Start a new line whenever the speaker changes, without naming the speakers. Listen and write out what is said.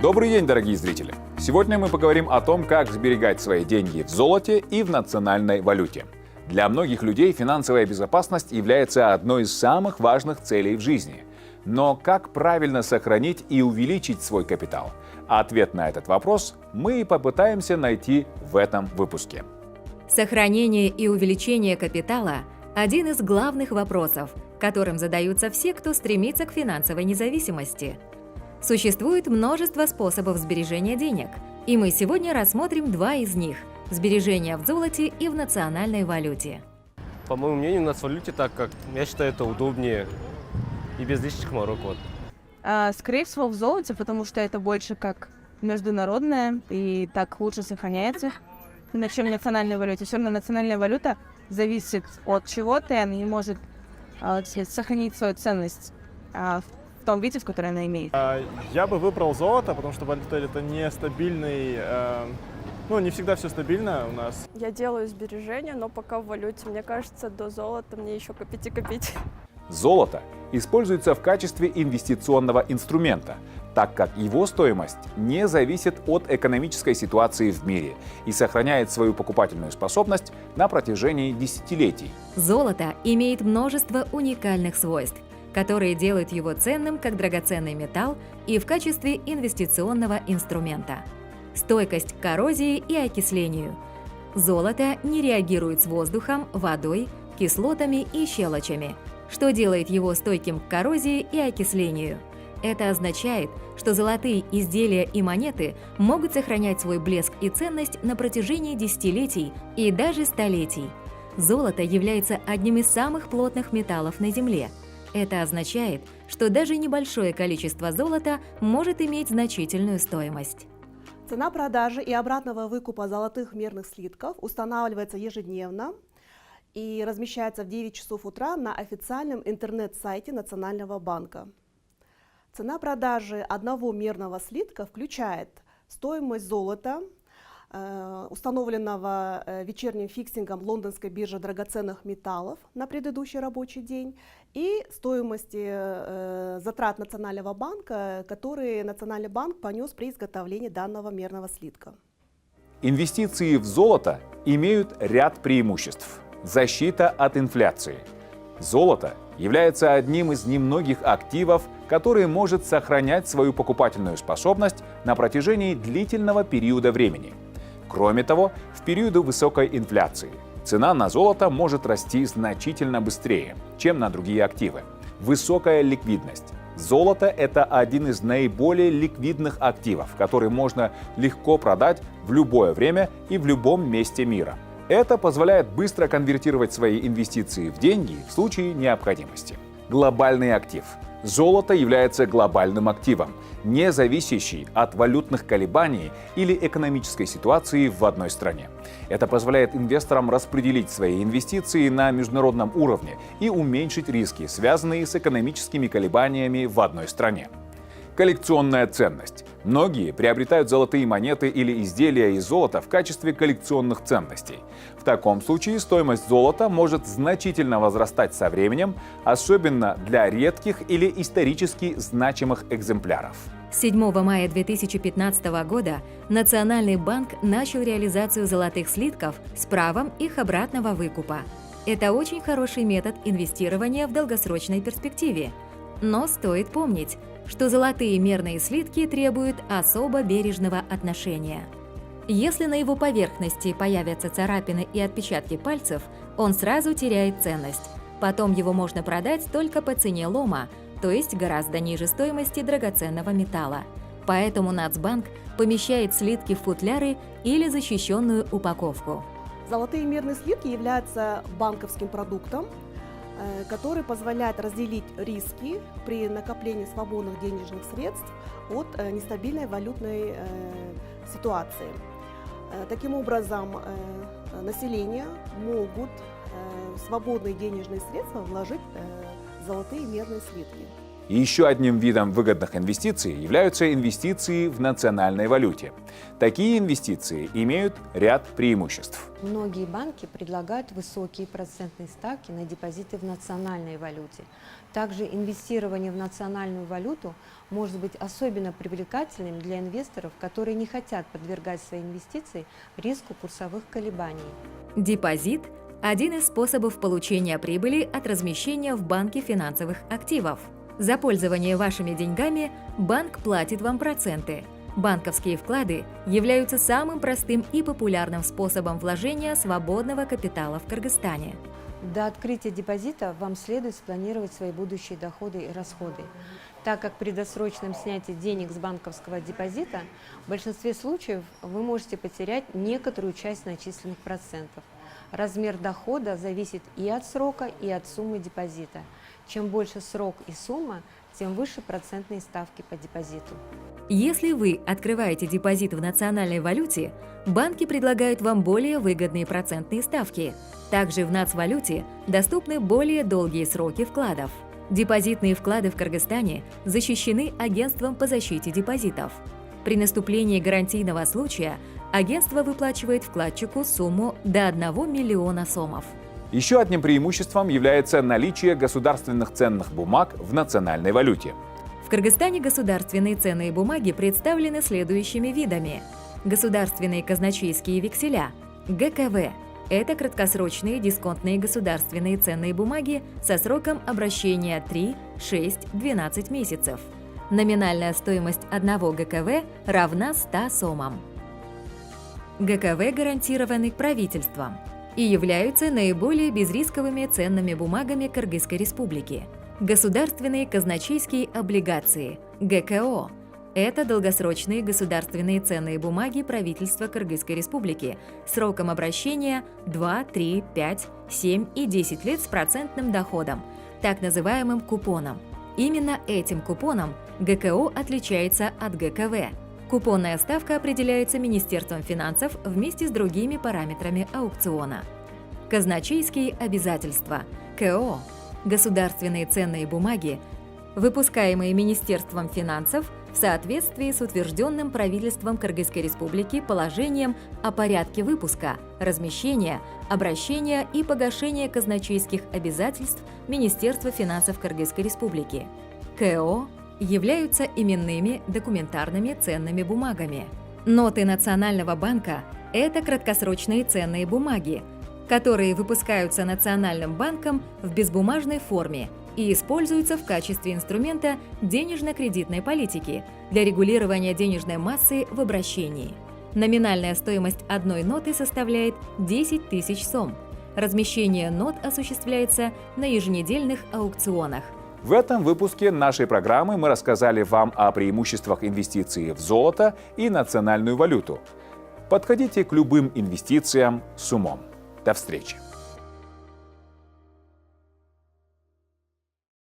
Добрый день, дорогие зрители! Сегодня мы поговорим о том, как сберегать свои деньги в золоте и в национальной валюте. Для многих людей финансовая безопасность является одной из самых важных целей в жизни. Но как правильно сохранить и увеличить свой капитал? Ответ на этот вопрос мы и попытаемся найти в этом выпуске.
Сохранение и увеличение капитала – один из главных вопросов, которым задаются все, кто стремится к финансовой независимости. Существует множество способов сбережения денег, и мы сегодня рассмотрим два из них – сбережения в золоте и в национальной валюте.
По моему мнению, в нацвалюте, так как я считаю это удобнее и без лишних морок.
Скорее всего, в золоте, потому что это больше как международное и так лучше сохраняется, чем в национальной валюте. Все равно национальная валюта зависит от чего-то, и она не может сохранить свою ценность в том виде, в котором она имеет.
Я бы выбрал золото, потому что валюта это нестабильный, не всегда все стабильно у нас.
Я делаю сбережения, но пока в валюте. Мне кажется, до золота мне еще копить и копить.
Золото используется в качестве инвестиционного инструмента, так как его стоимость не зависит от экономической ситуации в мире и сохраняет свою покупательную способность на протяжении десятилетий.
Золото имеет множество уникальных свойств, которые делают его ценным как драгоценный металл и в качестве инвестиционного инструмента. Стойкость к коррозии и окислению. Золото не реагирует с воздухом, водой, кислотами и щелочами, что делает его стойким к коррозии и окислению. Это означает, что золотые изделия и монеты могут сохранять свой блеск и ценность на протяжении десятилетий и даже столетий. Золото является одним из самых плотных металлов на Земле. Это означает, что даже небольшое количество золота может иметь значительную стоимость.
Цена продажи и обратного выкупа золотых мерных слитков устанавливается ежедневно и размещается в 9 часов утра на официальном интернет-сайте Национального банка. Цена продажи одного мерного слитка включает стоимость золота, установленного вечерним фиксингом лондонской биржи драгоценных металлов на предыдущий рабочий день, и стоимости затрат Национального банка, которые Национальный банк понес при изготовлении данного мерного слитка.
Инвестиции в золото имеют ряд преимуществ. Защита от инфляции. Золото является одним из немногих активов, который может сохранять свою покупательную способность на протяжении длительного периода времени. Кроме того, в периоды высокой инфляции цена на золото может расти значительно быстрее, чем на другие активы. Высокая ликвидность. Золото – это один из наиболее ликвидных активов, который можно легко продать в любое время и в любом месте мира. Это позволяет быстро конвертировать свои инвестиции в деньги в случае необходимости. Глобальный актив. Золото является глобальным активом, не зависящий от валютных колебаний или экономической ситуации в одной стране. Это позволяет инвесторам распределить свои инвестиции на международном уровне и уменьшить риски, связанные с экономическими колебаниями в одной стране. Коллекционная ценность. Многие приобретают золотые монеты или изделия из золота в качестве коллекционных ценностей. В таком случае стоимость золота может значительно возрастать со временем, особенно для редких или исторически значимых экземпляров.
7 мая 2015 года Национальный банк начал реализацию золотых слитков с правом их обратного выкупа. Это очень хороший метод инвестирования в долгосрочной перспективе. Но стоит помнить, что золотые мерные слитки требуют особо бережного отношения. Если на его поверхности появятся царапины и отпечатки пальцев, он сразу теряет ценность. Потом его можно продать только по цене лома, то есть гораздо ниже стоимости драгоценного металла. Поэтому Нацбанк помещает слитки в футляры или защищенную упаковку.
Золотые мерные слитки являются банковским продуктом, который позволяет разделить риски при накоплении свободных денежных средств от нестабильной валютной ситуации. Таким образом, население могут свободные денежные средства вложить в золотые мерные слитки.
И еще одним видом выгодных инвестиций являются инвестиции в национальной валюте. Такие инвестиции имеют ряд преимуществ.
Многие банки предлагают высокие процентные ставки на депозиты в национальной валюте. Также инвестирование в национальную валюту может быть особенно привлекательным для инвесторов, которые не хотят подвергать свои инвестиции риску курсовых колебаний.
Депозит – один из способов получения прибыли от размещения в банке финансовых активов. За пользование вашими деньгами банк платит вам проценты. Банковские вклады являются самым простым и популярным способом вложения свободного капитала в Кыргызстане.
До открытия депозита вам следует спланировать свои будущие доходы и расходы, так как при досрочном снятии денег с банковского депозита в большинстве случаев вы можете потерять некоторую часть начисленных процентов. Размер дохода зависит и от срока, и от суммы депозита. Чем больше срок и сумма, тем выше процентные ставки по депозиту.
Если вы открываете депозит в национальной валюте, банки предлагают вам более выгодные процентные ставки. Также в нацвалюте доступны более долгие сроки вкладов. Депозитные вклады в Кыргызстане защищены Агентством по защите депозитов. При наступлении гарантийного случая агентство выплачивает вкладчику сумму до 1 миллиона сомов.
Еще одним преимуществом является наличие государственных ценных бумаг в национальной валюте.
В Кыргызстане государственные ценные бумаги представлены следующими видами. Государственные казначейские векселя, ГКВ. Это краткосрочные дисконтные государственные ценные бумаги со сроком обращения 3, 6, 12 месяцев. Номинальная стоимость одного ГКВ равна 100 сомам. ГКВ гарантированы правительством и являются наиболее безрисковыми ценными бумагами Кыргызской Республики. Государственные казначейские облигации, ГКО. Это долгосрочные государственные ценные бумаги правительства Кыргызской Республики сроком обращения 2, 3, 5, 7 и 10 лет с процентным доходом, так называемым купоном. Именно этим купоном ГКО отличается от ГКВ. Купонная ставка определяется Министерством финансов вместе с другими параметрами аукциона. Казначейские обязательства, КО. Государственные ценные бумаги, выпускаемые Министерством финансов в соответствии с утвержденным правительством Кыргызской Республики положением о порядке выпуска, размещения, обращения и погашения казначейских обязательств Министерства финансов Кыргызской Республики. КО являются именными документарными ценными бумагами. Ноты Национального банка – это краткосрочные ценные бумаги, которые выпускаются Национальным банком в безбумажной форме и используются в качестве инструмента денежно-кредитной политики для регулирования денежной массы в обращении. Номинальная стоимость одной ноты составляет 10 тысяч сом. Размещение нот осуществляется на еженедельных аукционах.
В этом выпуске нашей программы мы рассказали вам о преимуществах инвестиций в золото и национальную валюту. Подходите к любым инвестициям с умом. До встречи!